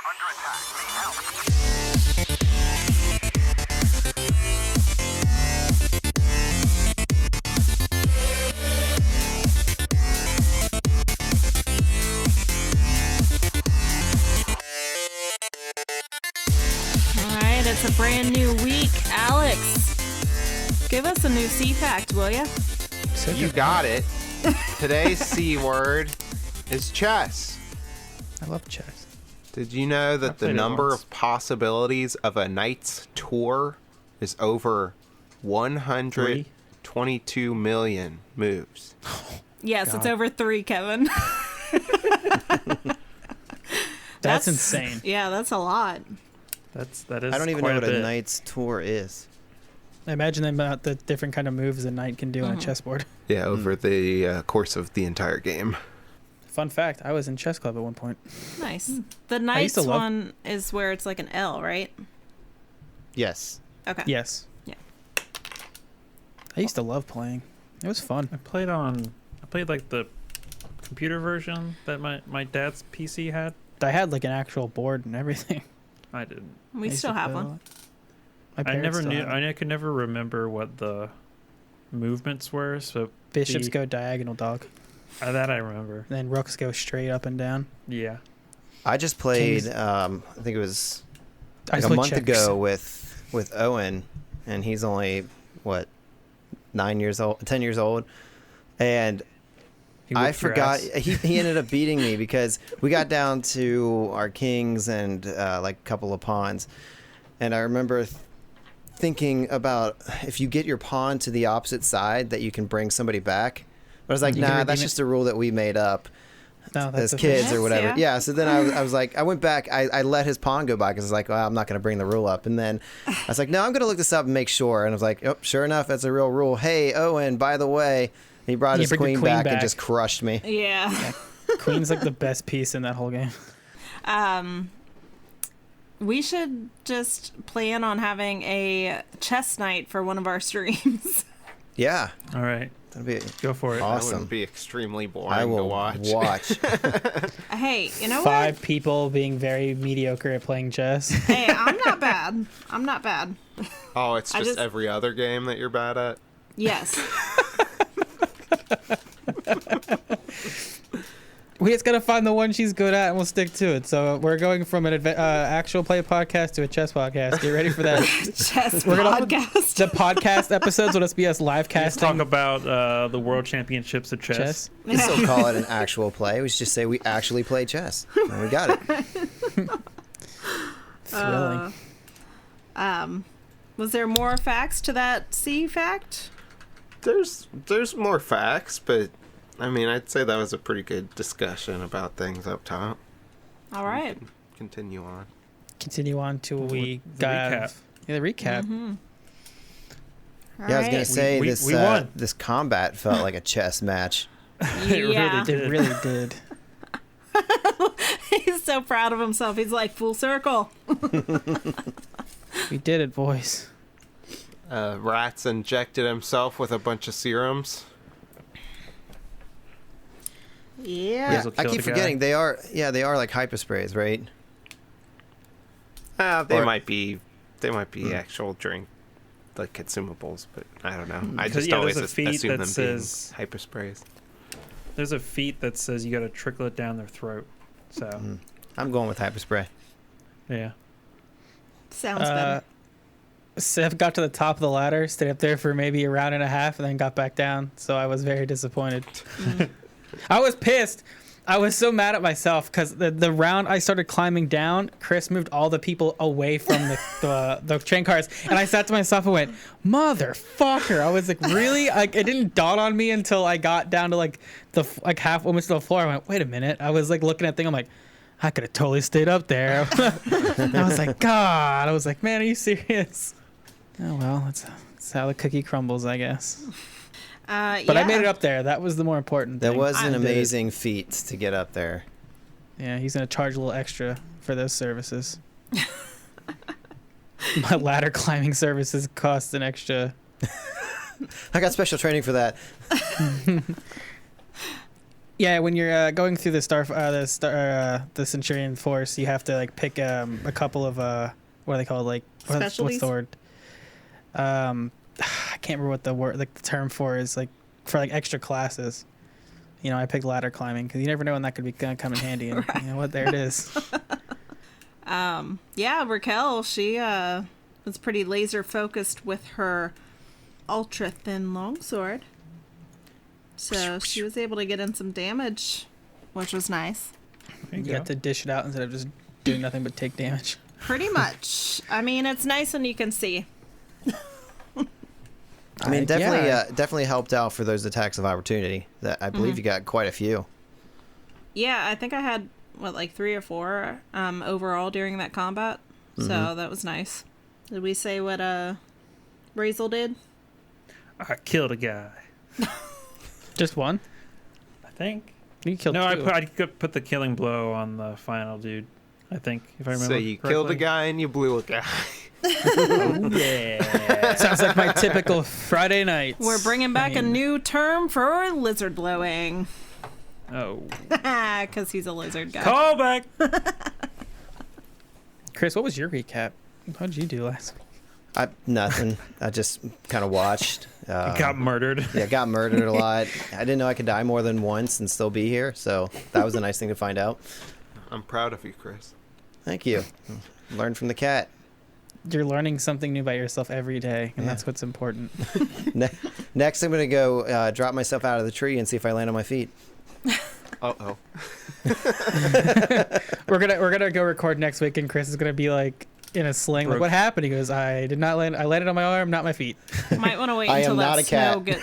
Alright, it's a brand new week. Alex, give us a new C fact, will ya? You got it. Today's C word is chess. I love chess. Did you know that the number of possibilities of a knight's tour is over 122 million moves? Yes, it's over 3, Kevin. That's insane. Yeah, that's a lot. That is. I don't even know what a knight's tour is. I imagine about the different kind of moves a knight can do on a chessboard. Yeah, over the course of the entire game. Fun fact, I was in chess club at one point. Nice. The knight's one is where it's like an L, right? Yes. Okay. Yes. Yeah. I used to love playing. It was fun. I played like the computer version that my dad's PC had. I had like an actual board and everything. I didn't. We still have one. I never knew. I could never remember what the movements were. So bishops go diagonal, dog. That I remember. And then rooks go straight up and down. Yeah. I just played. I think it was like a month ago with Owen, and he's only 10 years old, and I forgot he ended up beating me because we got down to our kings and like a couple of pawns, and I remember thinking about if you get your pawn to the opposite side that you can bring somebody back. But I was like, nah, that's just a rule that we made up as kids or whatever. Yeah. So then I was like, I went back. I let his pawn go by because I was like, well, I'm not going to bring the rule up. And then I was like, no, I'm going to look this up and make sure. And I was like, oh, sure enough, that's a real rule. Hey, Owen, by the way, he brought his queen back and just crushed me. Yeah. Queen's like the best piece in that whole game. We should just plan on having a chess night for one of our streams. Yeah. All right. Go for it. Awesome. That would be extremely boring I will to watch. Hey, you know 5 people being very mediocre at playing chess. Hey, I'm not bad. I'm not bad. Oh, it's just every other game that you're bad at? Yes. We just gotta find the one she's good at, and we'll stick to it. So we're going from an actual play podcast to a chess podcast. Get ready for that. Podcast. The podcast episodes will just be us live casting. Let's talk about the world championships of chess. We still call it an actual play. We should just say we actually play chess. And we got it. Thrilling. Was there more facts to that C fact? There's more facts, but I mean, I'd say that was a pretty good discussion about things up top. All right. Continue on. Continue on till we got recap. The recap. Mm-hmm. Yeah, I was gonna say we won. This combat felt like a chess match. Yeah. It really did. He's so proud of himself. He's like, full circle. We did it, boys. Rats injected himself with a bunch of serums. Yeah. I keep forgetting they are like hyposprays, right? They might be actual drink like consumables, but I don't know. I just always assume them being hypersprays. There's a feat that says you got to trickle it down their throat. So I'm going with hyperspray. Yeah. Sounds better. Seth got to the top of the ladder, stayed up there for maybe a round and a half, and then got back down. So I was very disappointed. I was pissed. I was so mad at myself because the round I started climbing down, Chris moved all the people away from the train cars, and I sat to myself and went, "Motherfucker!" I was like, "Really?" Like it didn't dawn on me until I got down to like half almost to the floor. I went, "Wait a minute!" I was like looking at the thing. I'm like, I could have totally stayed up there. I was like, God. I was like, man, are you serious? Oh well, that's how the cookie crumbles, I guess. But I made it up there. That was the more important thing. That was an amazing feat to get up there. Yeah, he's going to charge a little extra for those services. My ladder climbing services cost an extra. I got special training for that. Yeah, when you're going through the Centurion Force, you have to like pick a couple of what are they called? Like what's the word? I can't remember what the word, like the term for is, like for like extra classes. You know, I picked ladder climbing because you never know when that could be gonna come in handy. And right. You know what? There it is. Yeah, Raquel, she was pretty laser focused with her ultra thin longsword. So she was able to get in some damage, which was nice. You got to dish it out instead of just doing nothing but take damage. Pretty much. I mean, it's nice when you can see. I mean, definitely helped out for those attacks of opportunity. That I believe you got quite a few. Yeah, I think I had like 3 or 4 overall during that combat. So that was nice. Did we say what Razel did? I killed a guy. Just one? I think. You killed two. I put the killing blow on the final dude. I think, if I remember. So you killed a guy and you blew a guy. Oh, yeah. Sounds like my typical Friday nights. We're bringing back a new term for lizard blowing. Oh. Because he's a lizard guy. Call back. Chris, what was your recap? What did you do last week? Nothing. I just kind of watched. Got murdered. Yeah, got murdered a lot. I didn't know I could die more than once and still be here, so that was a nice thing to find out. I'm proud of you, Chris. Thank you. Learn from the cat. You're learning something new about yourself every day, and that's what's important. Next, I'm going to go drop myself out of the tree and see if I land on my feet. Uh-oh. We're gonna go record next week, and Chris is gonna be like in a sling. Like, what happened? He goes, I did not land. I landed on my arm, not my feet. Might want to wait until that snow gets.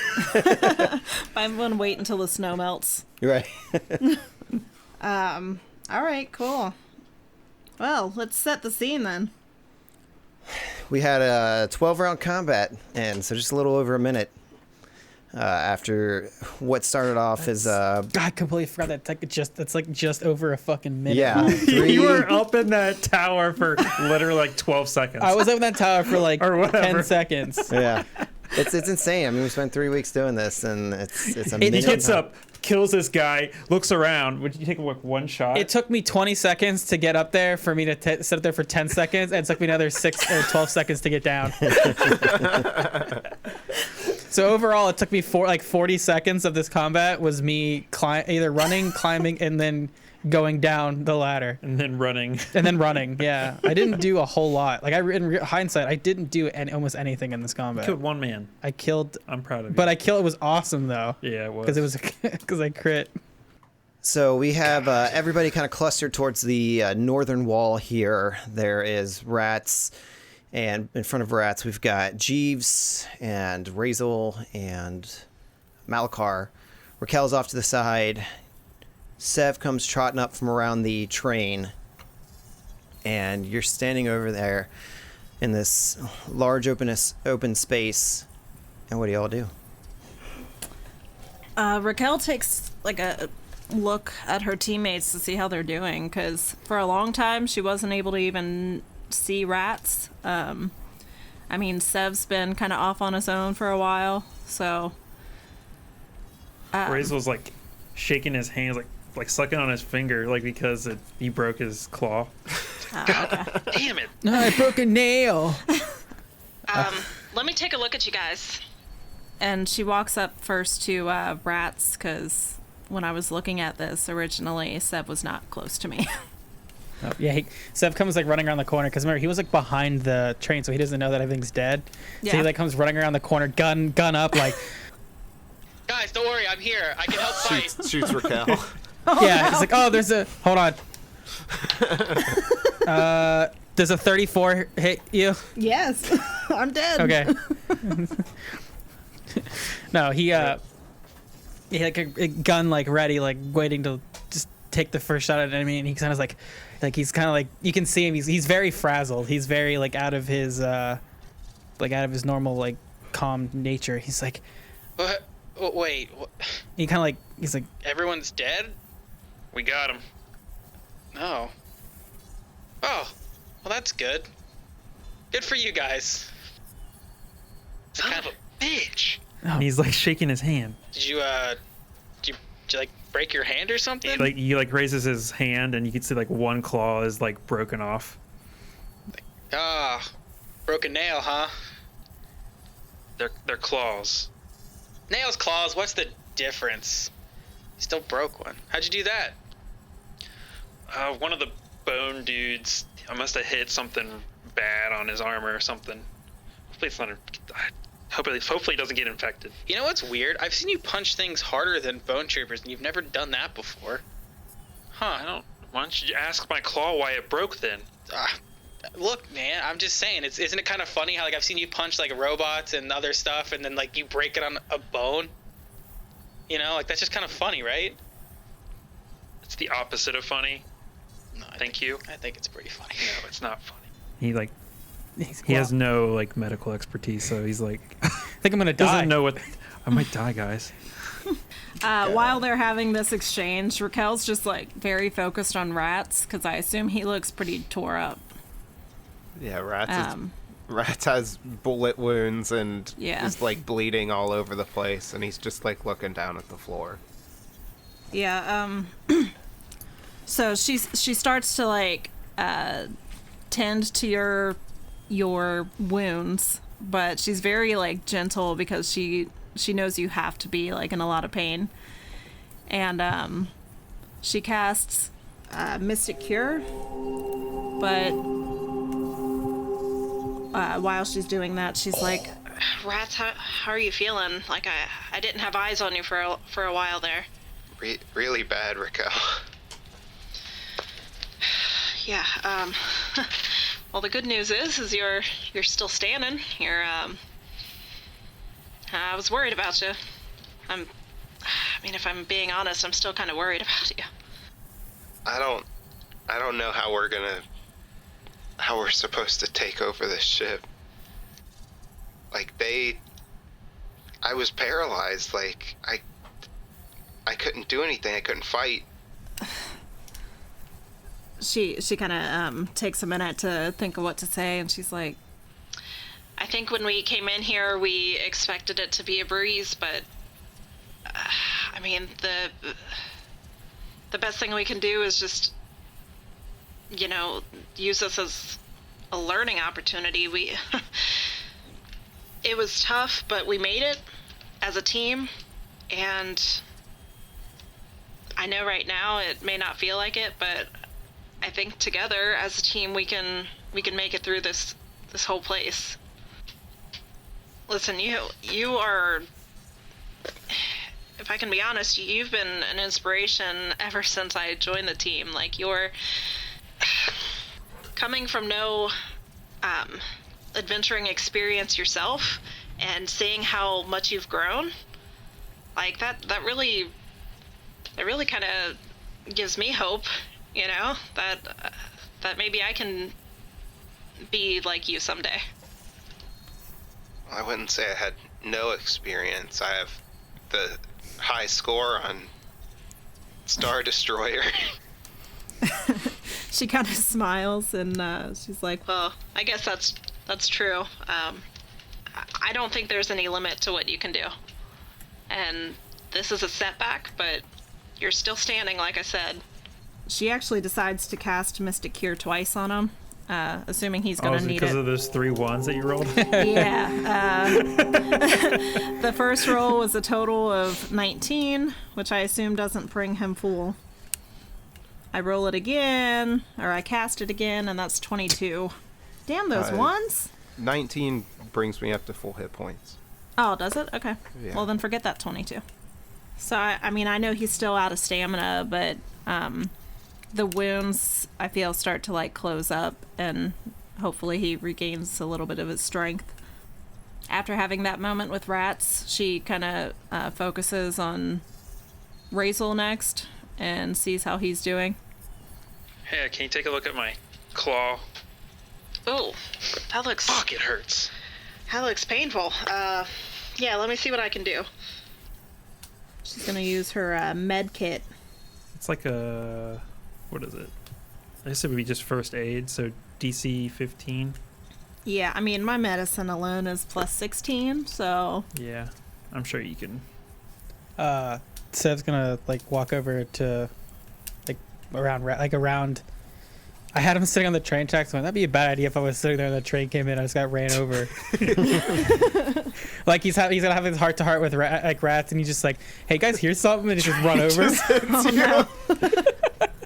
Might want to wait until the snow melts. You're right. All right. Cool. Well, let's set the scene then. We had a 12-round combat, and so just a little over a minute after what started off as I completely forgot that's like just over a fucking minute. Yeah, You were up in that tower for literally like 12 seconds. I was up in that tower for like or 10 seconds. Yeah, it's insane. I mean, we spent 3 weeks doing this, and it's a minute. He gets up, kills this guy, looks around. Would you take like one shot? It took me 20 seconds to get up there for me to sit up there for 10 seconds, and it took me another 6 or 12 seconds to get down. So overall, it took me 40 seconds of this combat was me either running, climbing, and then going down the ladder. And then running. Yeah. I didn't do a whole lot. Like, in hindsight, I didn't do almost anything in this combat. You killed one man. I'm proud of you. But it was awesome, though. Yeah, it was. Because I crit. So we have everybody kind of clustered towards the northern wall here. There is Rats, and in front of Rats we've got Jeeves and Razel and Malakar. Raquel's off to the side. Sev comes trotting up from around the train, and you're standing over there in this large open space. And what do y'all do? Raquel takes like a look at her teammates to see how they're doing, because for a long time she wasn't able to even see Rats. I mean, Sev's been kind of off on his own for a while, so Razel's like shaking his hands, like sucking on his finger, like because he broke his claw. okay. Damn it. No, I broke a nail. Let me take a look at you guys. And she walks up first to Rats, because when I was looking at this originally, Sev was not close to me. Oh, yeah, Sev comes like running around the corner, because remember, he was like behind the train, so he doesn't know that everything's dead. Yeah. So he like comes running around the corner, gun up, like. Guys, don't worry, I'm here. I can help fight. Shoots Raquel. Yeah, he's like, oh, hold on. Does a 34 hit you? Yes, I'm dead. Okay. No, he like a gun like ready, like waiting to just take the first shot at an enemy, and he kind of like he's kind of like, you can see him. He's very frazzled. He's very like out of his normal like calm nature. He's like, What? Wait. What? he kind of like, he's like, Everyone's dead? We got him. No. Oh. Well, that's good. Good for you guys. Son of a bitch. oh. He's like shaking his hand. Did you like break your hand or something? Like he like raises his hand, and you can see like one claw is like broken off. Broken nail, huh? They're claws. Nails, claws. What's the difference? You still broke one. How'd you do that? One of the bone dudes. I must have hit something bad on his armor or something. Hopefully it's not. Hopefully it doesn't get infected. You know what's weird? I've seen you punch things harder than bone troopers, and you've never done that before. Huh? Why don't you ask my claw why it broke then? Look, man, I'm just saying, isn't it kind of funny how like I've seen you punch like robots and other stuff, and then like you break it on a bone? You know, like that's just kind of funny, right? It's the opposite of funny. No, Thank you. I think it's pretty funny. No, it's not funny. He has no like medical expertise, so he's like, I think I'm gonna die. Doesn't know what. I might die, guys. While they're having this exchange, Raquel's just like very focused on Rats because I assume he looks pretty tore up. Yeah, Rats has bullet wounds and is like bleeding all over the place, and he's just like looking down at the floor. Yeah. So she starts to like tend to your wounds, but she's very like gentle because she knows you have to be like in a lot of pain, and she casts Mystic Cure, but while she's doing that, she's like, Rats, how are you feeling? Like I didn't have eyes on you for a while there. Really bad, Raquel. Yeah. Well, the good news is you're still standing. I was worried about you. I mean, if I'm being honest, I'm still kind of worried about you. I don't know how we're supposed to take over this ship. Like I was paralyzed. Like I couldn't do anything. I couldn't fight. She kind of takes a minute to think of what to say, and she's like, I think when we came in here, we expected it to be a breeze, but I mean, the best thing we can do is just, use this as a learning opportunity. It was tough, but we made it as a team, and I know right now it may not feel like it, but I think together as a team we can make it through this whole place. Listen, you are, if I can be honest, you've been an inspiration ever since I joined the team. Like, you're coming from no adventuring experience yourself and seeing how much you've grown. Like that really kind of gives me hope, that maybe I can be like you someday. I wouldn't say I had no experience. I have the high score on Star Destroyer. She kind of smiles and she's like, well, I guess that's true. I don't think there's any limit to what you can do. And this is a setback, but you're still standing, like I said. She actually decides to cast Mystic Cure twice on him, assuming he's going to need it. Because of those 3 ones that you rolled? Yeah. The first roll was a total of 19, which I assume doesn't bring him full. I roll it again, or I cast it again, and that's 22. Damn those ones! 19 brings me up to full hit points. Oh, does it? Okay. Yeah. Well, then forget that 22. So, I mean, I know he's still out of stamina, but the wounds, I feel, start to, like, close up, and hopefully he regains a little bit of his strength. After having that moment with Rats, she kind of focuses on Razel next and sees how he's doing. Hey, can you take a look at my claw? Oh, that looks... Fuck, it hurts. That looks painful. Yeah, let me see what I can do. She's going to use her med kit. It's like a... What is it? I guess it would be just first aid, so DC 15. Yeah, I mean, my medicine alone is plus 16, so... Yeah, I'm sure you can... Sev's gonna like walk over to around. I had him sitting on the train tracks. So that'd be a bad idea if I was sitting there and the train came in. I just got ran over. Like he's gonna have his heart to heart with rats, and he's just like, "Hey guys, here's something," and just run over.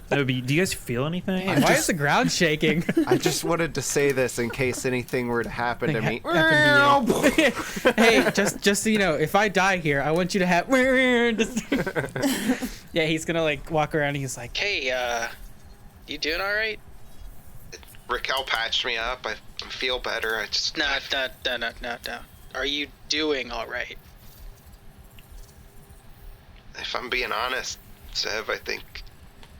That would be. Do you guys feel anything? Hey, why is the ground shaking? I just wanted to say this in case anything were to happen to me. Hey, just so you know, if I die here, I want you to have. Yeah, he's gonna like walk around and he's like, "Hey, you doing all right?" Raquel patched me up. I feel better. I just... No. Are you doing all right? If I'm being honest, Sev, I think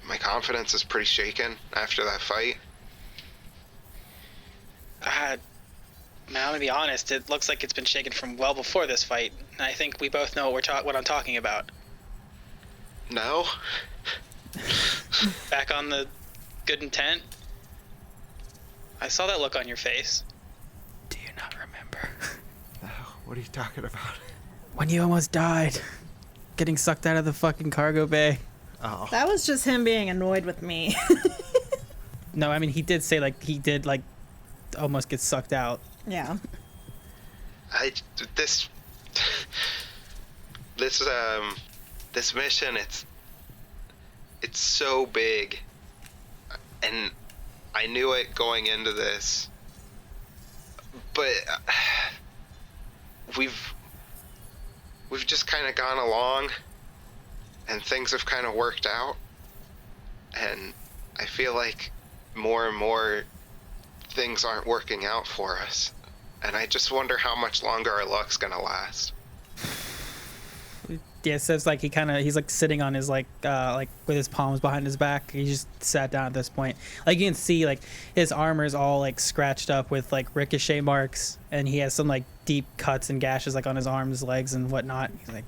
my confidence is pretty shaken after that fight. Man, I'm gonna be honest. It looks like it's been shaken from well before this fight. I think we both know what I'm talking about. No? Back on the good intent? I saw that look on your face. "Do you not remember What are you talking about? when you almost died, getting sucked out of the fucking cargo bay?" Oh. That was just him being annoyed with me. No, I mean he did say like he did like almost get sucked out. Yeah. This mission, it's so big, and I knew it going into this, but we've just kind of gone along, and things have kind of worked out, and I feel like more and more things aren't working out for us, and I just wonder how much longer our luck's gonna last. Yeah, it says like he's like sitting on his like with his palms behind his back. He just sat down at this point. Like you can see like his armor's all like scratched up with like ricochet marks, and he has some like deep cuts and gashes like on his arms, legs, and whatnot. He's like,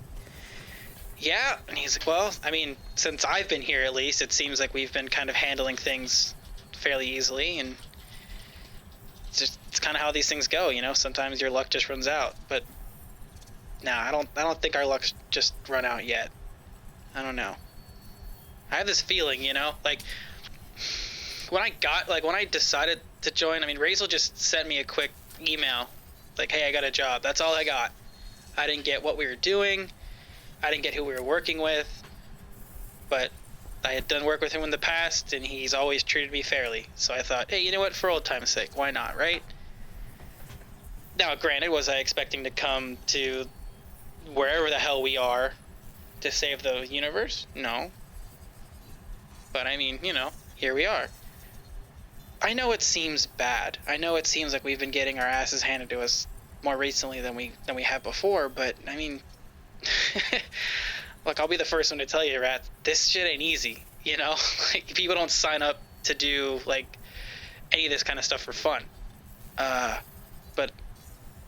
Yeah, and he's like, well, I mean, since I've been here at least, it seems like we've been kind of handling things fairly easily, and it's kind of how these things go, you know. Sometimes your luck just runs out, but nah, I don't think our luck's just run out yet. I don't know. I have this feeling, you know, like when I decided to join, I mean, Razel just sent me a quick email, like, hey, I got a job. That's all I got. I didn't get what we were doing. I didn't get who we were working with, but I had done work with him in the past, and he's always treated me fairly. So I thought, hey, you know what? For old time's sake, why not, right? Now, granted, was I expecting to come to wherever the hell we are to save the universe? No. But I mean, you know, here we are. I know it seems bad. I know it seems like we've been getting our asses handed to us more recently than we have before, but I mean, look, I'll be the first one to tell you, Rat, this shit ain't easy, you know? Like, people don't sign up to do, like, any of this kind of stuff for fun. But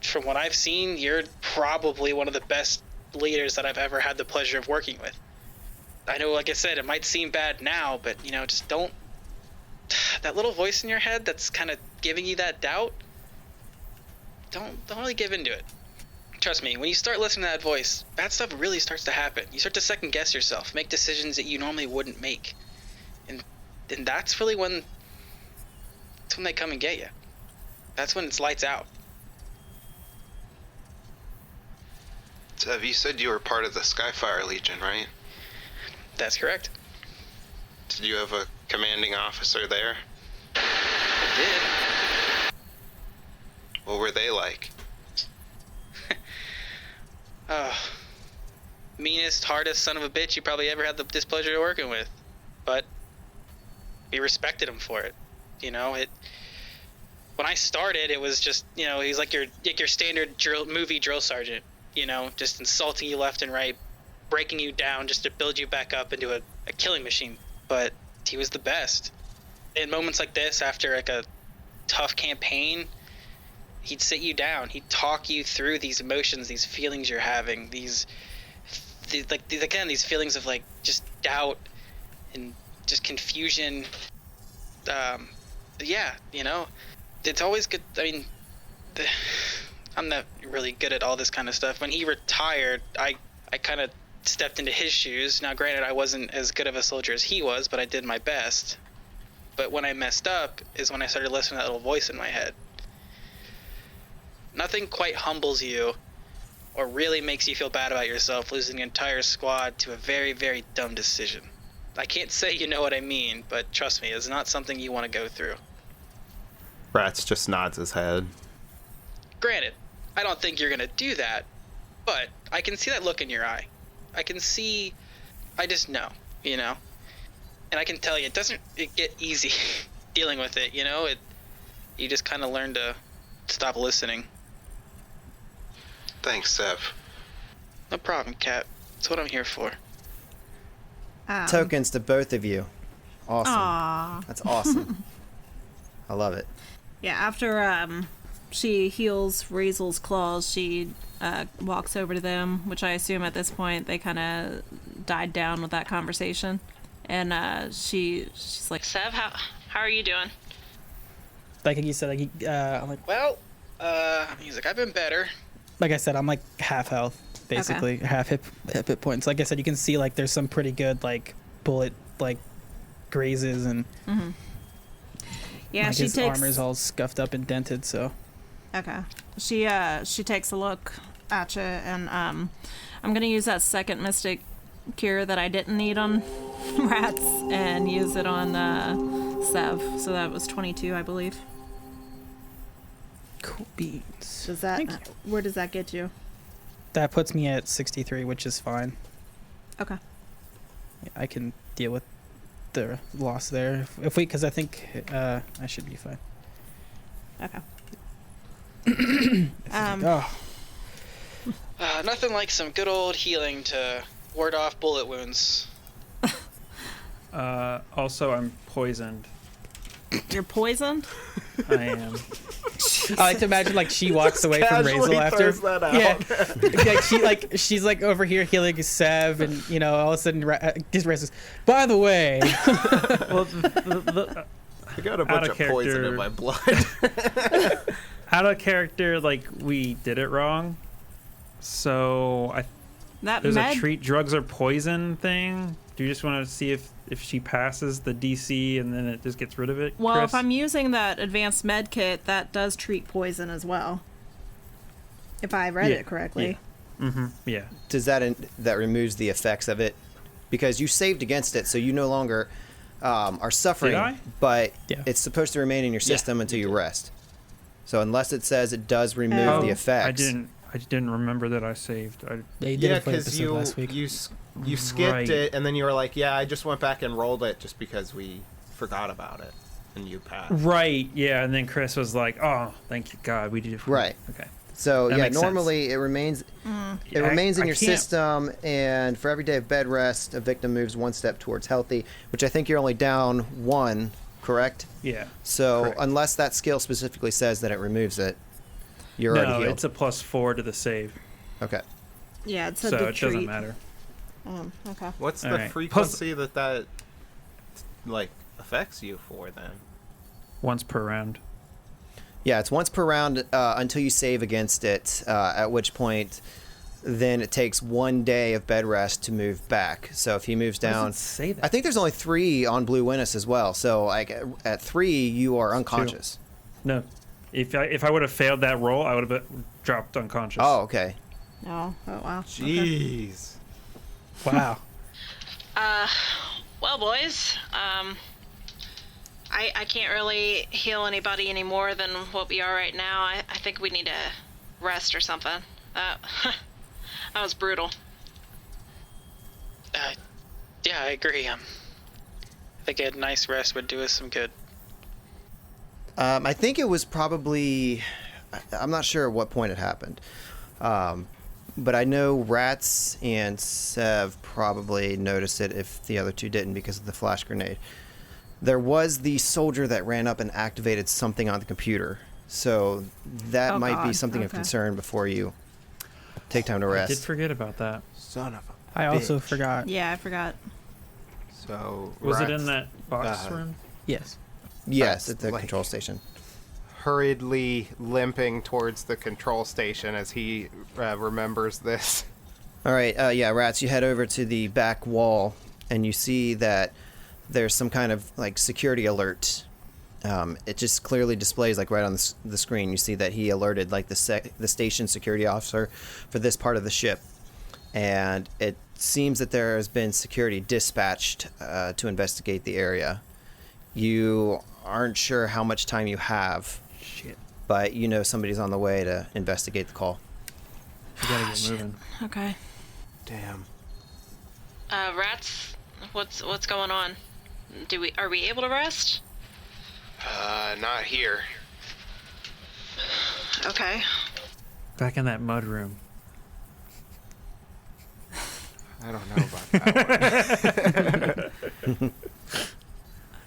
from what I've seen, you're probably one of the best leaders that I've ever had the pleasure of working with. I know, like I said, it might seem bad now, but, you know, just don't... That little voice in your head that's kind of giving you that doubt, don't really give into it. Trust me, when you start listening to that voice, bad stuff really starts to happen. You start to second guess yourself, make decisions that you normally wouldn't make. And that's really when they come and get you. That's when it's lights out. So you said you were part of the Skyfire Legion, right? That's correct. Did you have a commanding officer there? I did. What were they like? Meanest, hardest son of a bitch you probably ever had the displeasure of working with. But we respected him for it. You know, when I started, it was just, you know, he's like your standard movie drill sergeant, you know, just insulting you left and right, breaking you down just to build you back up into a killing machine. But he was the best. In moments like this, after like a tough campaign, he'd sit you down. He'd talk you through these emotions, these feelings you're having, these feelings of like just doubt and just confusion. Yeah, you know, it's always good. I mean, I'm not really good at all this kind of stuff. When he retired, I kind of stepped into his shoes. Now, granted, I wasn't as good of a soldier as he was, but I did my best. But when I messed up is when I started listening to that little voice in my head. Nothing quite humbles you or really makes you feel bad about yourself losing an entire squad to a very, very dumb decision. I can't say you know what I mean, but trust me, it's not something you want to go through. Rats just nods his head. Granted, I don't think you're going to do that, but I can see that look in your eye. I just know, you know? And I can tell you, it doesn't get easy dealing with it, you know? You just kind of learn to stop listening. Thanks, Sev. No problem, Kat. That's what I'm here for. Tokens to both of you. Awesome. Aww. That's awesome. I love it. Yeah, after she heals Razel's claws, she walks over to them, which I assume at this point they kind of died down with that conversation. And she's like, Sev, how are you doing? Like you said, I'm like, Well, he's like, I've been better. like I said, I'm like half health, basically, half hit points. Like I said, you can see like there's some pretty good like bullet like grazes and yeah, like, she his takes armor's all scuffed up and dented. So okay, she takes a look at you, and I'm gonna use that second mystic cure that I didn't need on rats and use it on Sev. So that was 22, I believe. cool beats. Does that where does that get you? That puts me at 63, which is fine. Okay. Yeah, I can deal with the loss there because I think I should be fine. Okay. Nothing like some good old healing to ward off bullet wounds. Also, I'm poisoned. You're poisoned? I am. I like to imagine like she walks away from Razel after. That out. Yeah, she's like over here healing Sev, and you know all of a sudden gets restless. By the way, Well, I got a bunch of poison in my blood. out of character, like we did it wrong. So there's a treat drugs or poison thing. Do you just want to see if she passes the DC and then it just gets rid of it? Well, Chris? if I'm using that advanced med kit, that does treat poison as well. If I read it correctly. Yeah. Mm-hmm. Yeah. Does that removes the effects of it? Because you saved against it, so you no longer are suffering. Did I? But it's supposed to remain in your system until you rest. So unless it says it does remove the effects. I didn't remember that I saved. Yeah, because you skipped it, and then you were like, yeah, I just went back and rolled it just because we forgot about it, and you passed. Right, yeah, and then Chris was like, oh, thank you, God, we did. Right. Okay. So, that normally it remains remains in your system, and for every day of bed rest, a victim moves one step towards healthy, which I think you're only down one, correct? Yeah. So, correct. Unless that skill specifically says that it removes it, you're already healed. No, it's a +4 to the save. Okay. Yeah, it said so the it treat. doesn't matter. Okay. What's the right. frequency that like affects you for then? Once per round. Yeah, it's once per round until you save against it, at which point then it takes 1 day of bed rest to move back. So if he moves down... Does it say that? I think there's only 3 on Blue Winnis as well. So like at 3, you are unconscious. 2. No. If I would have failed that roll, I would have dropped unconscious. Oh, okay. Oh wow. Jeez. wow. Well, boys, I can't really heal anybody any more than what we are right now. I think we need to rest or something. That was brutal. Yeah, I agree. I think a nice rest would do us some good. I think it was probably... I'm not sure at what point it happened. But I know Rats and Sev probably noticed it if the other two didn't because of the flash grenade. There was the soldier that ran up and activated something on the computer. So that might be something of concern before you take time to rest. I did forget about that. Son of a I also forgot. Yeah, I forgot. So Was it Rats, in that box room? Yes. Yes, at the like- control station. hurriedly limping towards the control station as he remembers this. All right, yeah, Rats, you head over to the back wall, and you see that there's some kind of, like, security alert. It just clearly displays, like, right on the screen. You see that he alerted, like, the station security officer for this part of the ship. And it seems that there has been security dispatched to investigate the area. You aren't sure how much time you have. Shit. But you know somebody's on the way to investigate the call. We gotta get moving. Okay. Damn. Rats, what's going on? Are we able to rest? Not here. Okay. Back in that mud room. I don't know about that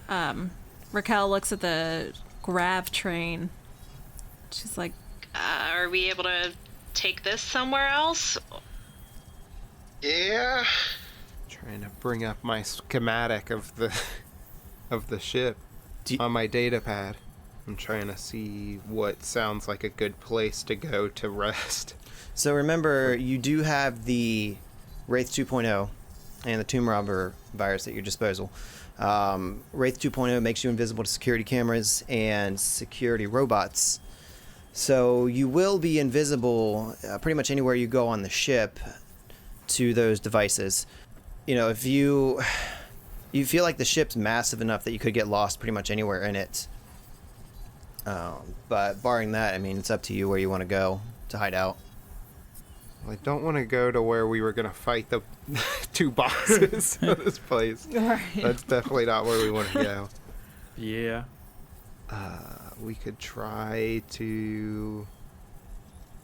one. Raquel looks at the grav train. She's like, are we able to take this somewhere else? Yeah. Trying to bring up my schematic of the ship on my data pad. I'm trying to see what sounds like a good place to go to rest. So remember, you do have the Wraith 2.0 and the Tomb Robber virus at your disposal. Wraith 2.0 makes you invisible to security cameras and security robots. So you will be invisible pretty much anywhere you go on the ship to those devices. You know, if you feel like the ship's massive enough that you could get lost pretty much anywhere in it. But barring that, I mean, it's up to you where you want to go to hide out. I don't want to go to where we were going to fight the two bosses of this place. Right. That's definitely not where we want to go. Yeah. We could try to...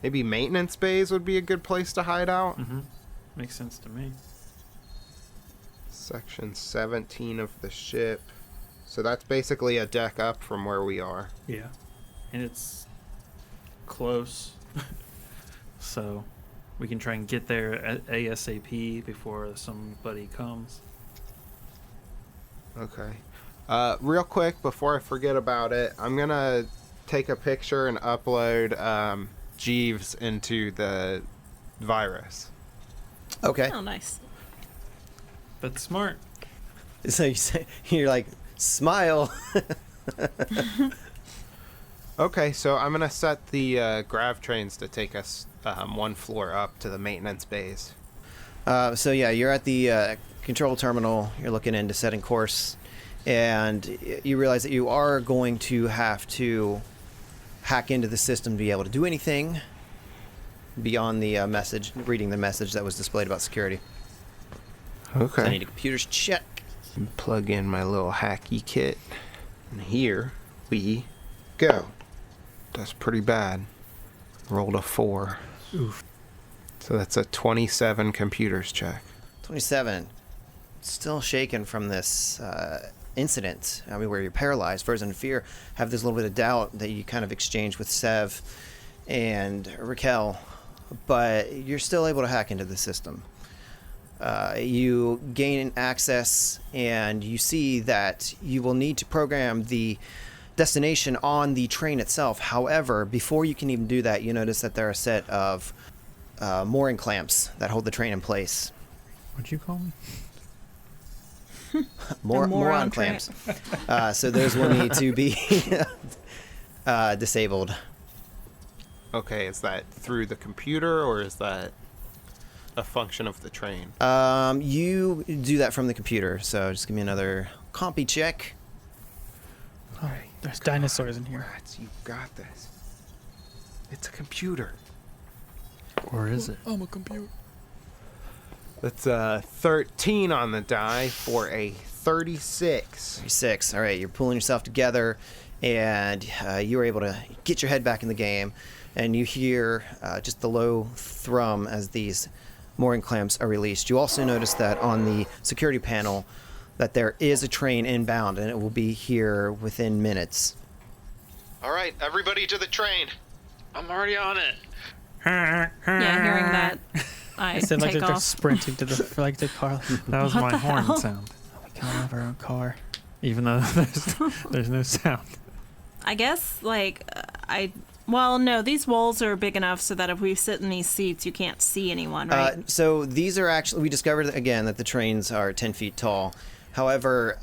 Maybe maintenance bays would be a good place to hide out. Mm-hmm. Makes sense to me. Section 17 of the ship. So that's basically a deck up from where we are. Yeah. And it's close. So we can try and get there ASAP before somebody comes. Okay. Real quick, before I forget about it, I'm going to take a picture and upload Jeeves into the virus. Okay. oh, nice. That's smart. So you're like, smile. Okay, so I'm going to set the grav trains to take us one floor up to the maintenance bays. So yeah, you're at the control terminal. You're looking into setting course, and you realize that you are going to have to hack into the system to be able to do anything beyond the reading the message that was displayed about security. Okay. So I need a computer's check. Plug in my little hacky kit, and here we go. That's pretty bad. Rolled a 4. Oof. So that's a 27 computers check. 27. Still shaken from this incident. I mean, where you're paralyzed, frozen in fear. Have this little bit of doubt that you kind of exchange with Sev and Raquel, but you're still able to hack into the system. You gain access, and you see that you will need to program the destination on the train itself. However, before you can even do that, you notice that there are a set of mooring clamps that hold the train in place. What'd you call me? Moron clamps. So those will need to be disabled. Okay, is that through the computer, or is that a function of the train? You do that from the computer, so just give me another compy check. Oh, there's dinosaurs in here. Rats, you got this. It's a computer. Or is it? I'm a computer. That's 13 on the die for a 36. 36. All right, you're pulling yourself together, and you are able to get your head back in the game, and you hear just the low thrum as these mooring clamps are released. You also notice that on the security panel that there is a train inbound, and it will be here within minutes. All right, everybody to the train. I'm already on it. Yeah, hearing that, I said like take they're off. sprinting to the car. That was What my the horn hell? sound. We can't have our own car. Even though there's no sound. I guess, like, I Well, no, these walls are big enough so that if we sit in these seats, you can't see anyone, right? So these are actually, we discovered again that the trains are 10 feet tall. However,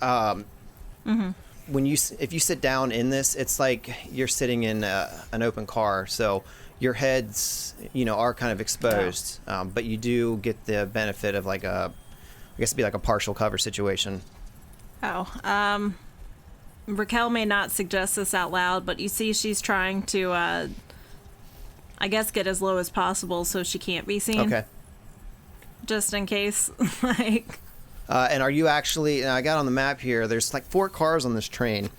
if you sit down in this, it's like you're sitting in an open car. So your heads, are kind of exposed, but you do get the benefit of like I guess it'd be like a partial cover situation. Raquel may not suggest this out loud, but you see she's trying to, I guess, get as low as possible so she can't be seen. Okay. Just in case, and are you actually, I got on the map here, there's like 4 cars on this train.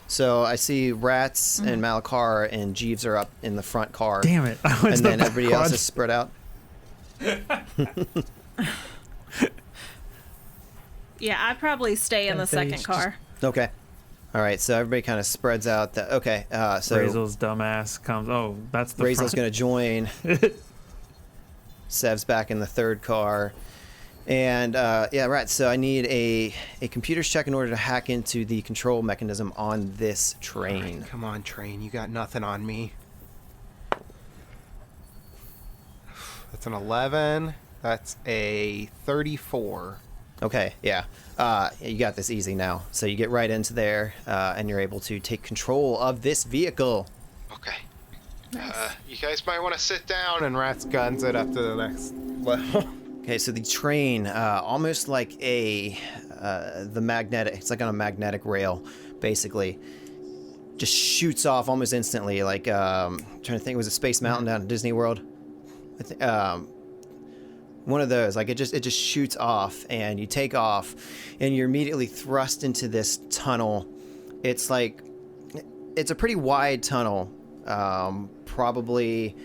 So I see Rats and Malakar and Jeeves are up in the front car. Damn it. And then everybody else is spread out. Yeah, I'd probably stay in the second car. Okay. All right, so everybody kind of spreads out. Okay, so Razel's dumbass comes. Oh, that's the Razel's going to join. Sev's back in the third car. And, right, so I need a computer's check in order to hack into the control mechanism on this train. Right, come on, train. You got nothing on me. That's an 11. That's a 34. Okay, yeah. You got this easy now. So you get right into there, and you're able to take control of this vehicle. Okay. Nice. You guys might want to sit down. And Rats guns it up to the next level. Okay, so the train, almost like it's like on a magnetic rail, basically, just shoots off almost instantly. Like, trying to think, was it Space Mountain down at Disney World? I think, one of those, like it just shoots off, and you take off, and you're immediately thrust into this tunnel. It's a pretty wide tunnel, probably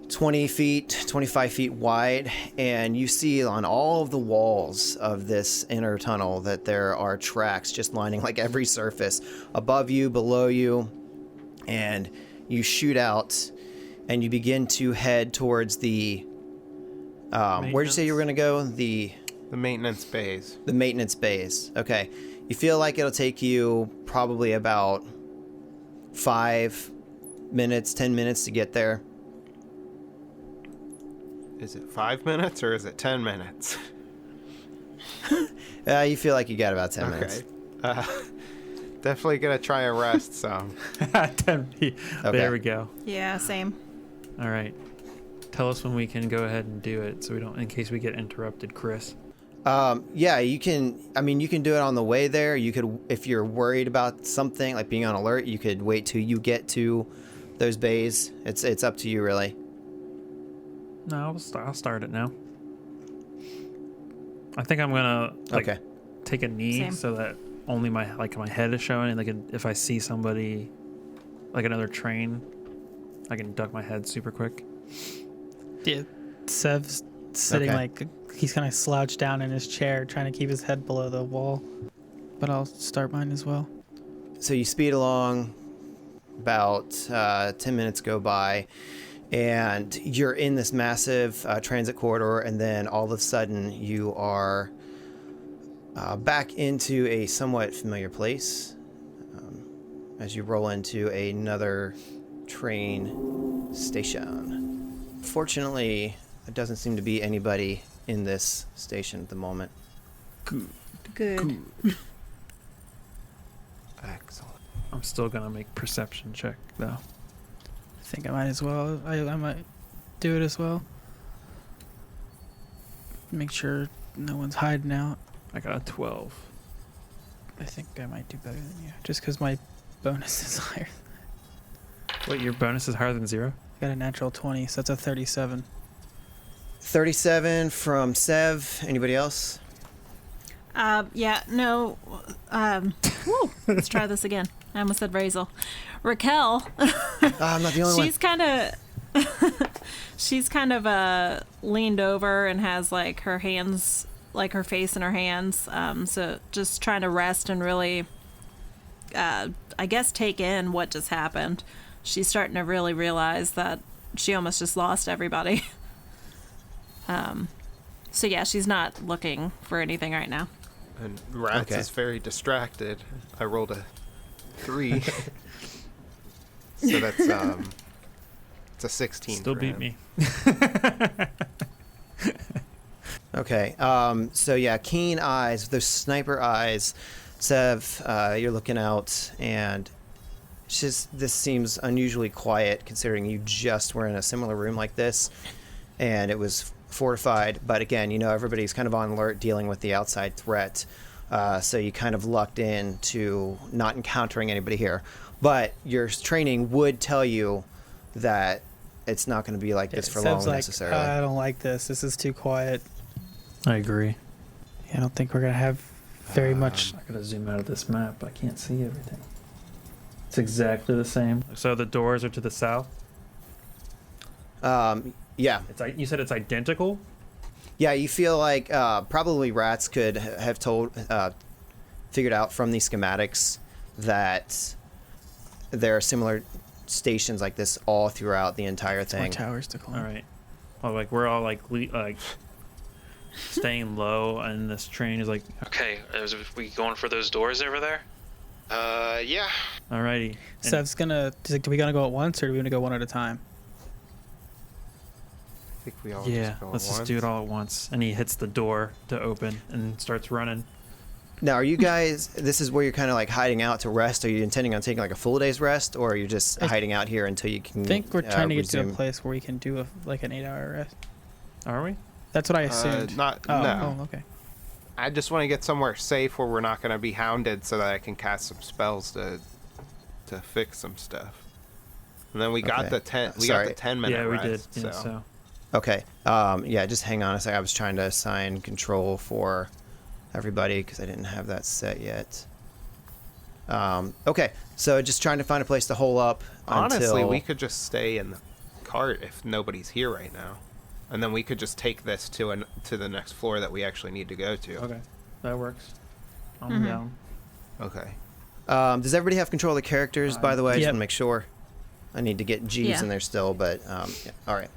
20 feet, 25 feet wide, and you see on all of the walls of this inner tunnel that there are tracks just lining like every surface above you, below you, and you shoot out, and you begin to head towards the where'd you say you were going to go? The maintenance bays. The maintenance bays. Okay. You feel like it'll take you probably about 5 minutes, 10 minutes to get there. Is it 5 minutes or is it 10 minutes? You feel like you got about 10 minutes. Definitely going to try and rest some. 10 feet. Okay. There we go. Yeah, same. All right. Tell us when we can go ahead and do it, so we don't, in case we get interrupted, Chris. Yeah, you can. I mean, you can do it on the way there. You could, if you're worried about something like being on alert, you could wait till you get to those bays. It's up to you, really. No, I'll start it now. I think I'm gonna take a knee so that only my head is showing, and like if I see somebody, like another train, I can duck my head super quick. Yeah, Sev's sitting like he's kind of slouched down in his chair, trying to keep his head below the wall. But I'll start mine as well. So you speed along. About 10 minutes go by, and you're in this massive transit corridor, and then all of a sudden you are back into a somewhat familiar place as you roll into another train station. Fortunately, there doesn't seem to be anybody in this station at the moment. Good. Excellent. I'm still gonna make perception check though. I think I might as well. I might do it as well. Make sure no one's hiding out. I got a 12. I think I might do better than you, just because my bonus is higher. Wait, your bonus is higher than 0? I got a natural 20, so that's a 37. 37 from Sev. Anybody else? Yeah, no. Woo, let's try this again. I almost said Razel. Raquel. I'm not the only one. She's kind of leaned over and has like her hands, like her face in her hands. So just trying to rest and really, I guess, take in what just happened. She's starting to really realize that she almost just lost everybody. So yeah, she's not looking for anything right now. And Rats is very distracted. I rolled a 3. So that's it's a 16. Still for beat him. me. Okay. So yeah, keen eyes, those sniper eyes. Sev, you're looking out, and it's just this seems unusually quiet considering you just were in a similar room like this, and it was fortified. But again, you know, everybody's kind of on alert dealing with the outside threat. So you kind of lucked in to not encountering anybody here. But your training would tell you that it's not going to be like this for long necessarily. I don't like this. This is too quiet. I agree. I don't think we're going to have very much. I gotta zoom out of this map. I can't see everything. It's exactly the same. So the doors are to the south? Yeah. You said it's identical? Yeah, you feel like probably rats could have figured out from these schematics that there are similar stations like this all throughout the entire thing. More towers to climb. All right. Well, like we're all like staying low, and this train is like. Okay, is we going for those doors over there? Yeah. Alrighty. Sev's gonna. Do we gonna go at once, or do we gonna go one at a time? I think we all Yeah, just go let's at just once. do it all at once. And he hits the door to open and starts running. Now, are you guys? This is where you're kind of like hiding out to rest. Are you intending on taking like a full day's rest, or are you just hiding out here until you can? I think we're trying to get to a resume? place where we can do like an 8-hour rest. Are we? That's what I assumed. No. Okay. I just want to get somewhere safe where we're not going to be hounded, so that I can cast some spells to fix some stuff. And then we got the 10. We got the 10-minute Yeah, we rest. did. Yeah, so. Okay. Yeah, just hang on a sec. I was trying to assign control for everybody because I didn't have that set yet. Okay, so just trying to find a place to hole up. Honestly, we could just stay in the cart if nobody's here right now, and then we could just take this to the next floor that we actually need to go to. Okay, that works. I'm down. Okay. Does everybody have control of the characters, by the way? I just Yep. want to make sure. I need to get Jeeves Yeah. in there still, but yeah. All right.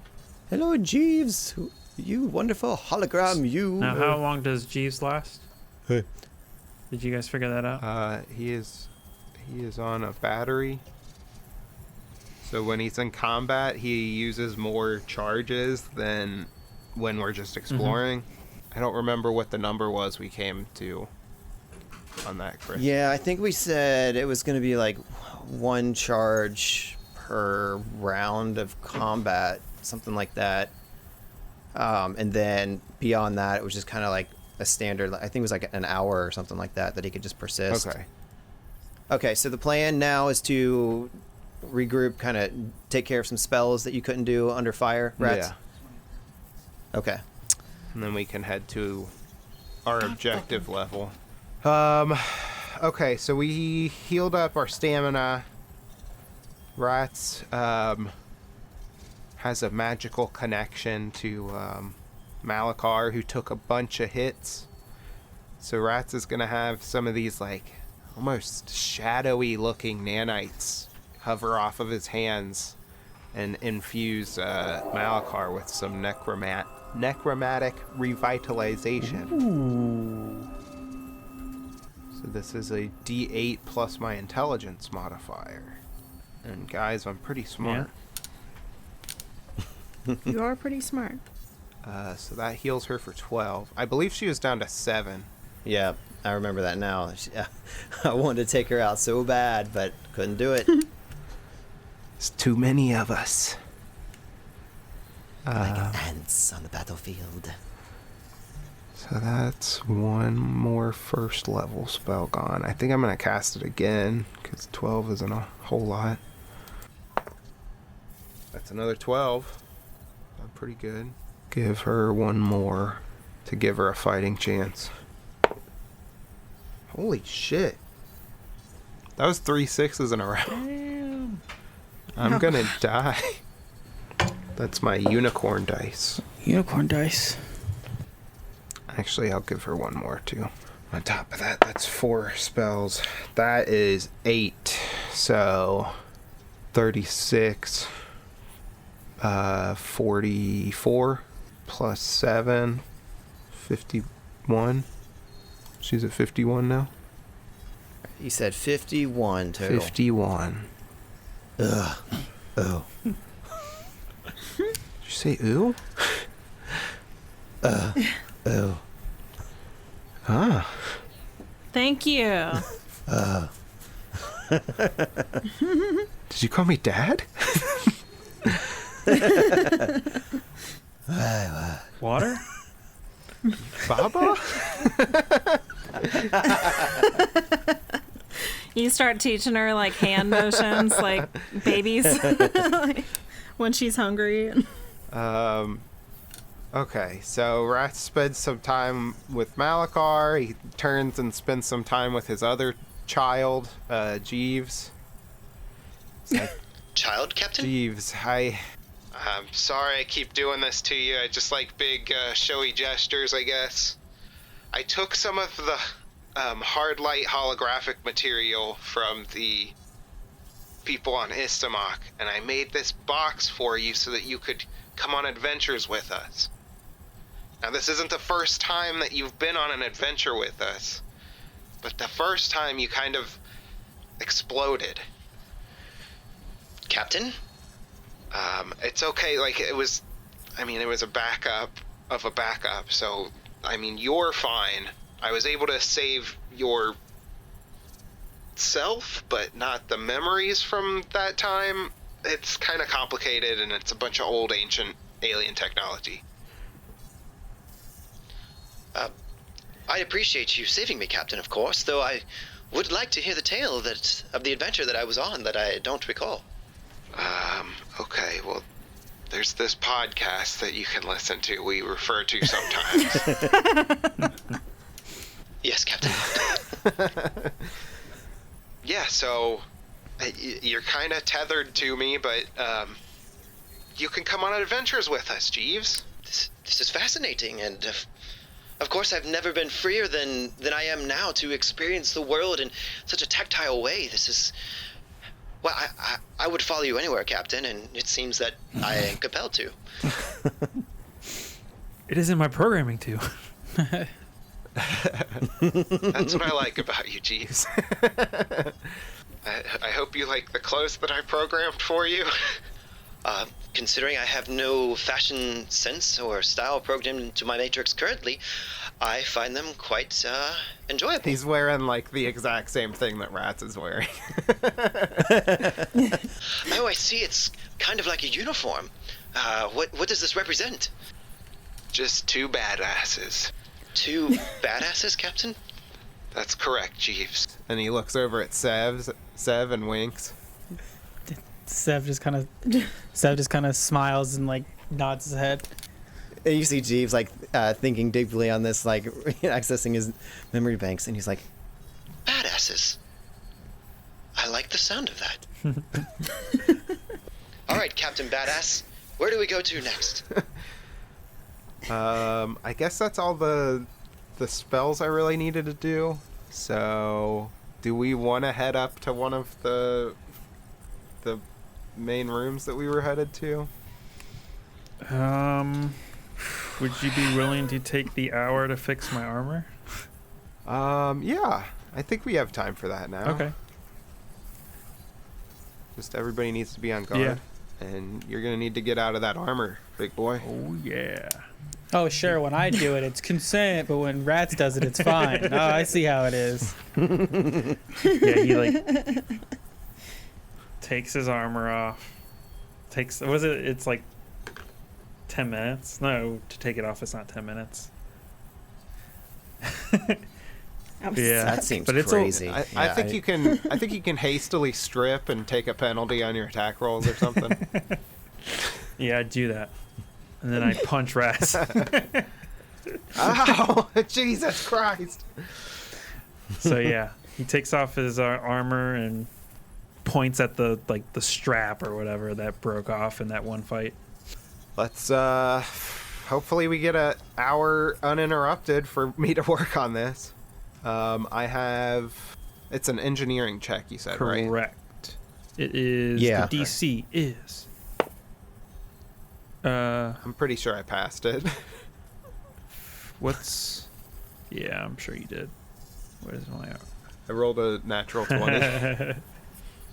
Hello, Jeeves. You wonderful hologram, you. Now, how long does Jeeves last? Hey. Did you guys figure that out? He is on a battery. So when he's in combat, he uses more charges than when we're just exploring. I don't remember what the number was we came to on that, Chris. Yeah, I think we said it was going to be like 1 charge per round of combat, something like that. And then beyond that, it was just kind of like a standard. I think it was like an hour or something like that he could just persist. Okay. Okay, so the plan now is to regroup, kind of take care of some spells that you couldn't do under fire, rats? Yeah. Okay. And then we can head to our objective level. Okay, so we healed up our stamina. Rats has a magical connection to Malachar, who took a bunch of hits. So Rats is gonna have some of these like almost shadowy looking nanites hover off of his hands and infuse Malachar with some necromantic revitalization. Ooh. So this is a D8 plus my intelligence modifier. And guys, I'm pretty smart. You are pretty smart. So that heals her for 12. I believe she was down to 7. Yeah, I remember that now. I wanted to take her out so bad, but couldn't do it. It's too many of us. Like ants on the battlefield. So that's one more first level spell gone. I think I'm going to cast it again, because 12 isn't a whole lot. That's another 12. I'm pretty good. Give her one more to give her a fighting chance. Holy shit. That was 3 6s in a row. Damn. I'm gonna die. That's my unicorn dice. Unicorn dice. Actually, I'll give her one more too. On top of that, that's 4 spells. That is 8. So 36, 44 plus 7, 51. She's at 51 now. You said 51 total. 51. Ugh. Oh. Did you say ooh? Oh. Ah. Thank you. Did you call me Dad? Water? Baba? You start teaching her like hand motions, like babies, like, when she's hungry. Okay, so Rat spends some time with Malachar. He turns and spends some time with his other child, Jeeves. Child, Captain? Jeeves, I'm sorry I keep doing this to you. I just like big, showy gestures, I guess. I took some of the hard light holographic material from the people on Istamok, and I made this box for you so that you could come on adventures with us. Now, this isn't the first time that you've been on an adventure with us, but the first time you kind of exploded. Captain? It's okay, like, it was a backup of a backup, so, I mean, you're fine. I was able to save your self, but not the memories from that time. It's kind of complicated, and it's a bunch of old, ancient alien technology. I appreciate you saving me, Captain, of course, though I would like to hear the tale of the adventure that I was on that I don't recall. Okay, well, there's this podcast that you can listen to, we refer to sometimes. Yes, Captain. Yeah, so you're kind of tethered to me, but you can come on adventures with us, Jeeves. This is fascinating, and of course I've never been freer than I am now to experience the world in such a tactile way. This is... Well, I would follow you anywhere, Captain, and it seems that I am compelled to. It is in my programming too. That's what I like about you, Jeeves. I hope you like the clothes that I programmed for you. Considering I have no fashion sense or style programmed into my matrix currently, I find them quite enjoyable. he's wearing like the exact same thing that Rats is wearing. Oh, I see. It's kind of like a uniform. What does this represent? Just two badasses. Two badasses, Captain? That's correct, Jeeves. And he looks over at Sev and winks. Sev just kind of smiles and like nods his head. And you see Jeeves like thinking deeply on this, like accessing his memory banks, and he's like, Badasses. I like the sound of that. All right, Captain Badass. Where do we go to next? I guess that's all the spells I really needed to do. So, do we want to head up to one of the main rooms that we were headed to? Would you be willing to take the hour to fix my armor? Yeah. I think we have time for that now. Okay. Just everybody needs to be on guard. Yeah. And you're going to need to get out of that armor, big boy. Oh, yeah. Oh, sure. When I do it, it's consent, but when Rats does it, it's fine. Oh, I see how it is. Yeah, he like takes his armor off. It's like 10 minutes? No, to take it off it's not 10 minutes. Yeah, that seems but it's crazy. I think you can hastily strip and take a penalty on your attack rolls or something. Yeah, I'd do that. And then I'd punch Rats. Ow! Jesus Christ! So yeah, he takes off his armor and points at the strap or whatever that broke off in that one fight. Let's hopefully we get an hour uninterrupted for me to work on this. It's an engineering check, you said, right? Correct. It is. Yeah. The DC is. I'm pretty sure I passed it. What's? Yeah, I'm sure you did. What is my? I rolled a natural 20.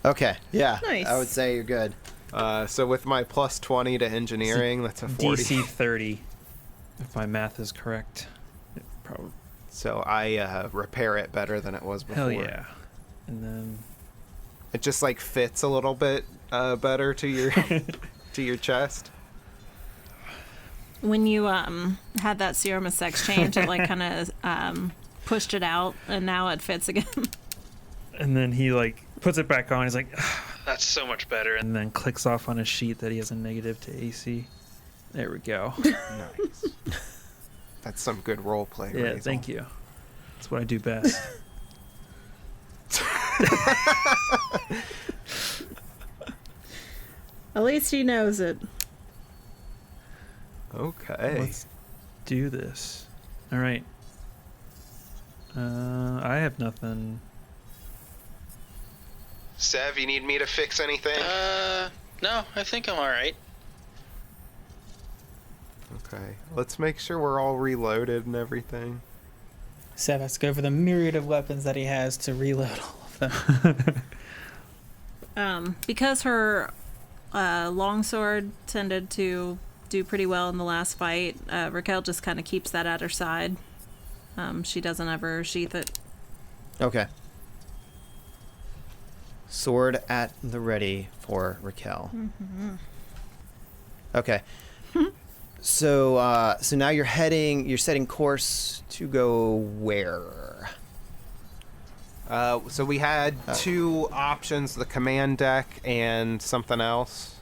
Okay, yeah. Nice. I would say you're good. So with my plus 20 to engineering, that's a 40. DC 30, if my math is correct. Probably. So I repair it better than it was before. Hell yeah. And then it just like fits a little bit better to your to your chest. When you had that serum of sex change, it like kind of pushed it out, and now it fits again. And then he like puts it back on. He's like, That's so much better. and then clicks off on his sheet that he has a negative to AC. There we go. Nice. That's some good role play. Yeah, Razel. thank you. That's what I do best. At least he knows it. Okay. Let's do this. All right. I have nothing. Sev, you need me to fix anything? No, I think I'm all right. Okay. Let's make sure we're all reloaded and everything. Sev has to go for the myriad of weapons that he has to reload all of them. Because her longsword tended to do pretty well in the last fight, Raquel just kind of keeps that at her side. She doesn't ever sheath it. Okay. Sword at the ready for Raquel. Mm-hmm. Okay. So now you're setting course to go where? So we had two options: the command deck and something else.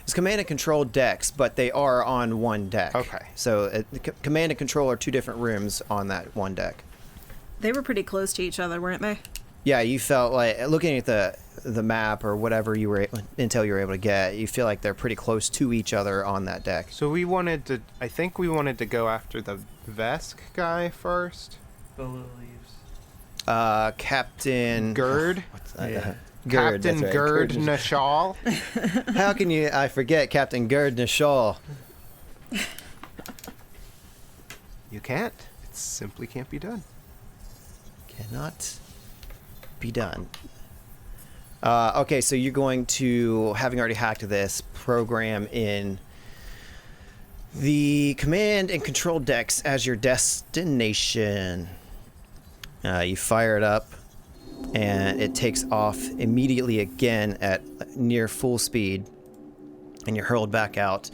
It's command and control decks, but they are on one deck. Okay. So command and control are two different rooms on that one deck. They were pretty close to each other, weren't they? Yeah, you felt like looking at the map or whatever intel you were able to get, you feel like they're pretty close to each other on that deck. So I think we wanted to go after the Vesk guy first. Captain Gerd. What's that? Yeah. Gerd, Captain that's right. Gerd Nashal. How can I forget Captain Gerd Nashal? You can't. It simply can't be done. Cannot be done. Okay, so you're going to, having already hacked this, program in the command and control decks as your destination. You fire it up, and it takes off immediately again at near full speed, and you're hurled back out.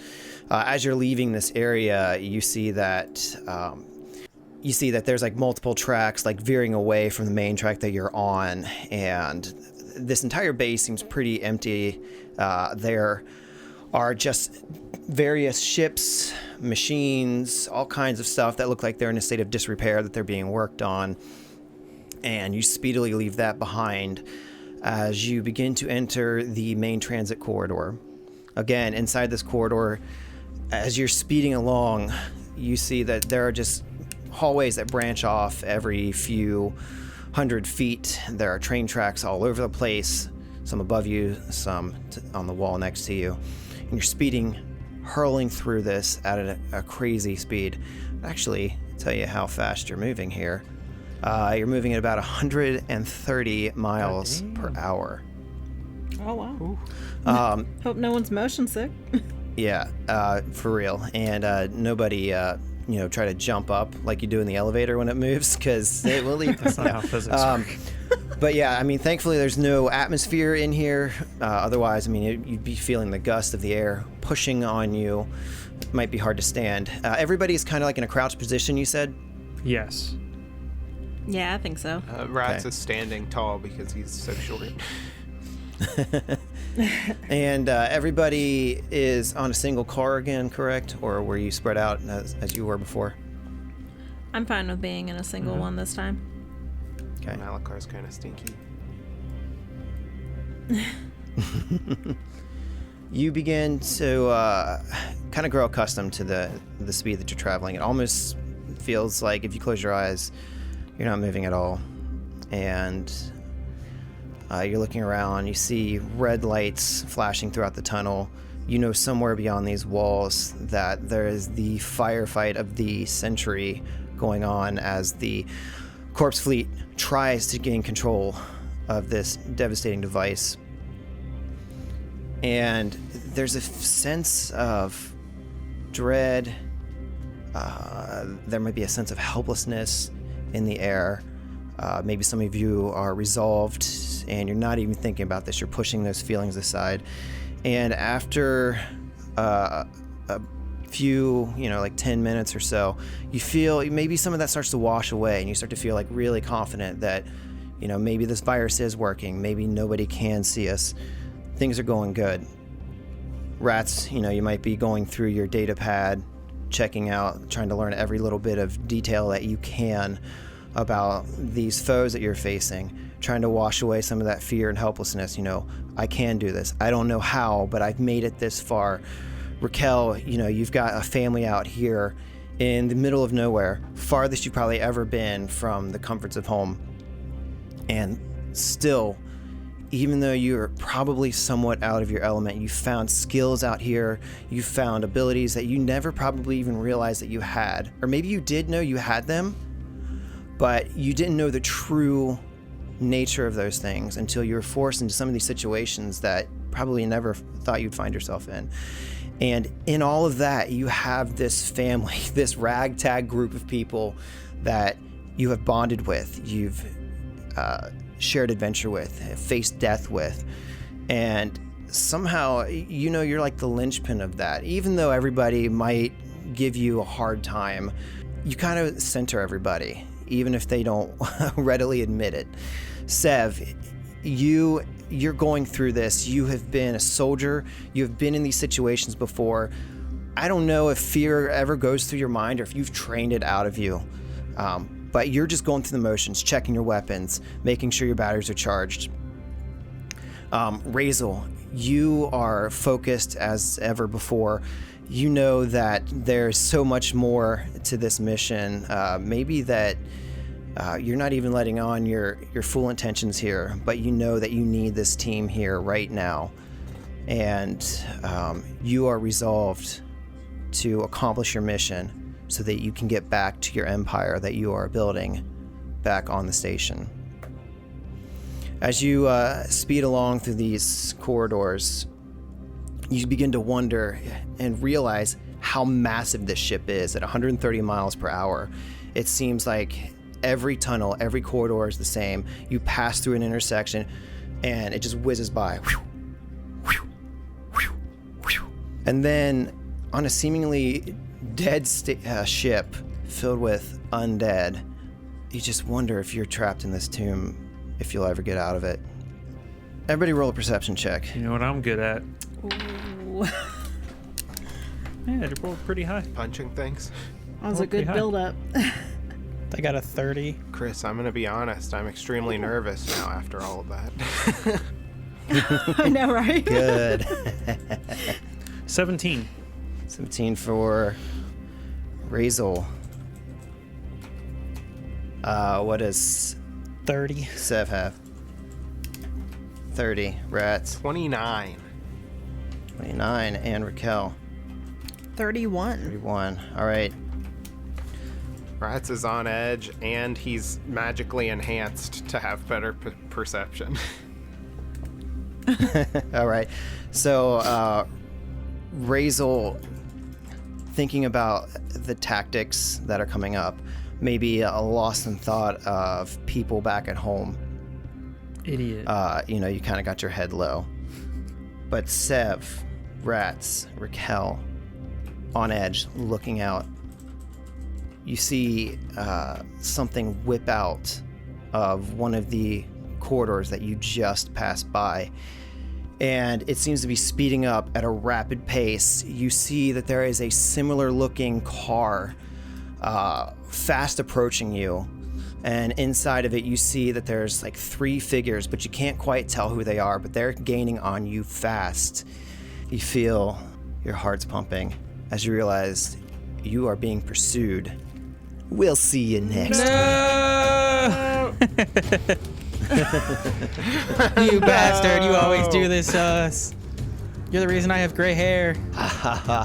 As you're leaving this area, you see that there's like multiple tracks like veering away from the main track that you're on, and this entire base seems pretty empty. There are just various ships, machines, all kinds of stuff that look like they're in a state of disrepair, that they're being worked on. And you speedily leave that behind as you begin to enter the main transit corridor. Again, inside this corridor, as you're speeding along, you see that there are just hallways that branch off every few hundred feet. There are train tracks all over the place, some above you, some on the wall next to you. And you're speeding, hurling through this at a crazy speed. Actually, I'll tell you how fast you're moving here. You're moving at about 130 miles per hour. Oh, wow. Hope no one's motion sick. Yeah, for real. And nobody, try to jump up like you do in the elevator when it moves, because it will leave. That's not how physics work. But yeah, I mean, thankfully there's no atmosphere in here. Otherwise, I mean, you'd be feeling the gust of the air pushing on you. It might be hard to stand. Everybody's kind of like in a crouched position, you said? Yes. Yeah, I think so. Rats is standing tall because he's so short. And everybody is on a single car again, correct? Or were you spread out as you were before? I'm fine with being in a single one this time. Okay. Malakar's kind of stinky. You begin to kind of grow accustomed to the speed that you're traveling. It almost feels like if you close your eyes, you're not moving at all. And you're looking around. You see red lights flashing throughout the tunnel. You know somewhere beyond these walls that there is the firefight of the century going on as the corpse fleet tries to gain control of this devastating device. And there's a sense of dread. There might be a sense of helplessness in the air. Maybe some of you are resolved and you're not even thinking about this. You're pushing those feelings aside. And after a few, like 10 minutes or so, you feel maybe some of that starts to wash away and you start to feel like really confident that, maybe this virus is working. Maybe nobody can see us. Things are going good. Rats, you might be going through your data pad, checking out, trying to learn every little bit of detail that you can about these foes that you're facing, trying to wash away some of that fear and helplessness. I can do this. I don't know how, but I've made it this far. Raquel, you've got a family out here in the middle of nowhere, farthest you've probably ever been from the comforts of home. And still, even though you're probably somewhat out of your element, you found skills out here, you found abilities that you never probably even realized that you had. Or maybe you did know you had them, but you didn't know the true nature of those things until you were forced into some of these situations that probably never thought you'd find yourself in. And in all of that, you have this family, this ragtag group of people that you have bonded with, you've shared adventure with, faced death with, and somehow you're like the linchpin of that. Even though everybody might give you a hard time, you kind of center everybody, even if they don't readily admit it. Sev, you're going through this. You have been a soldier. You have been in these situations before. I don't know if fear ever goes through your mind or if you've trained it out of you. But you're just going through the motions, checking your weapons, making sure your batteries are charged. Razel, you are focused as ever before. You know that there's so much more to this mission. Maybe that you're not even letting on your full intentions here, but you know that you need this team here right now. And you are resolved to accomplish your mission so that you can get back to your empire that you are building back on the station. As you speed along through these corridors, you begin to wonder and realize how massive this ship is at 130 miles per hour. It seems like every tunnel, every corridor is the same. You pass through an intersection and it just whizzes by. And then on a seemingly dead ship filled with undead, you just wonder if you're trapped in this tomb, if you'll ever get out of it. Everybody roll a perception check. You know what I'm good at? Ooh. Yeah, you rolled pretty high. Punching things. That was a good build-up. I got a 30. Chris, I'm going to be honest. I'm extremely nervous now after all of that. I know, right? Good. 17. 17 for Razel. What does 30. Sev have? 30. Rats. 29. 29. And Raquel. 31. 31. All right. Rats is on edge, and he's magically enhanced to have better perception. All right. So, Razel, thinking about the tactics that are coming up, maybe a lost in thought of people back at home. Idiot. You kind of got your head low. But Sev, Rats, Raquel, on edge, looking out. You see something whip out of one of the corridors that you just passed by. And it seems to be speeding up at a rapid pace. You see that there is a similar looking car fast approaching you. And inside of it, you see that there's like 3 figures, but you can't quite tell who they are, but they're gaining on you fast. You feel your heart's pumping as you realize you are being pursued. We'll see you next time. You bastard, you always do this to us. You're the reason I have gray hair. I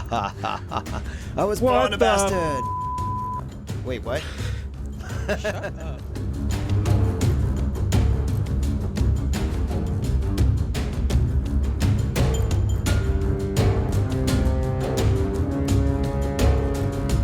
was born a bastard. Wait, what? Shut up.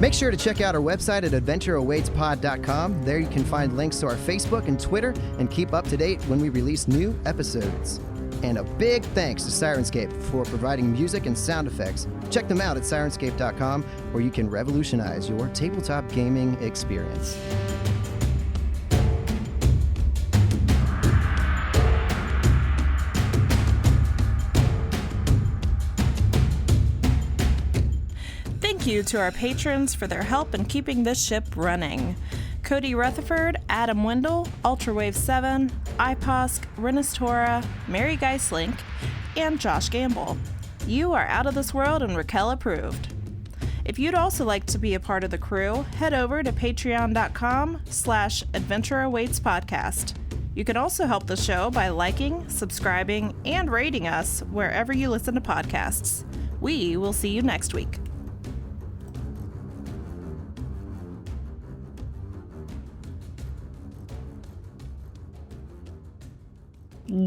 Make sure to check out our website at adventureawaitspod.com. There you can find links to our Facebook and Twitter and keep up to date when we release new episodes. And a big thanks to Sirenscape for providing music and sound effects. Check them out at Sirenscape.com, where you can revolutionize your tabletop gaming experience. Thank you to our patrons for their help in keeping this ship running. Cody Rutherford, Adam Wendell, Ultrawave7, IPOSC, Renistora, Mary Geislink, and Josh Gamble. You are out of this world and Raquel approved. If you'd also like to be a part of the crew, head over to patreon.com/adventureawaitspodcast. You can also help the show by liking, subscribing, and rating us wherever you listen to podcasts. We will see you next week.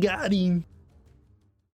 Got him.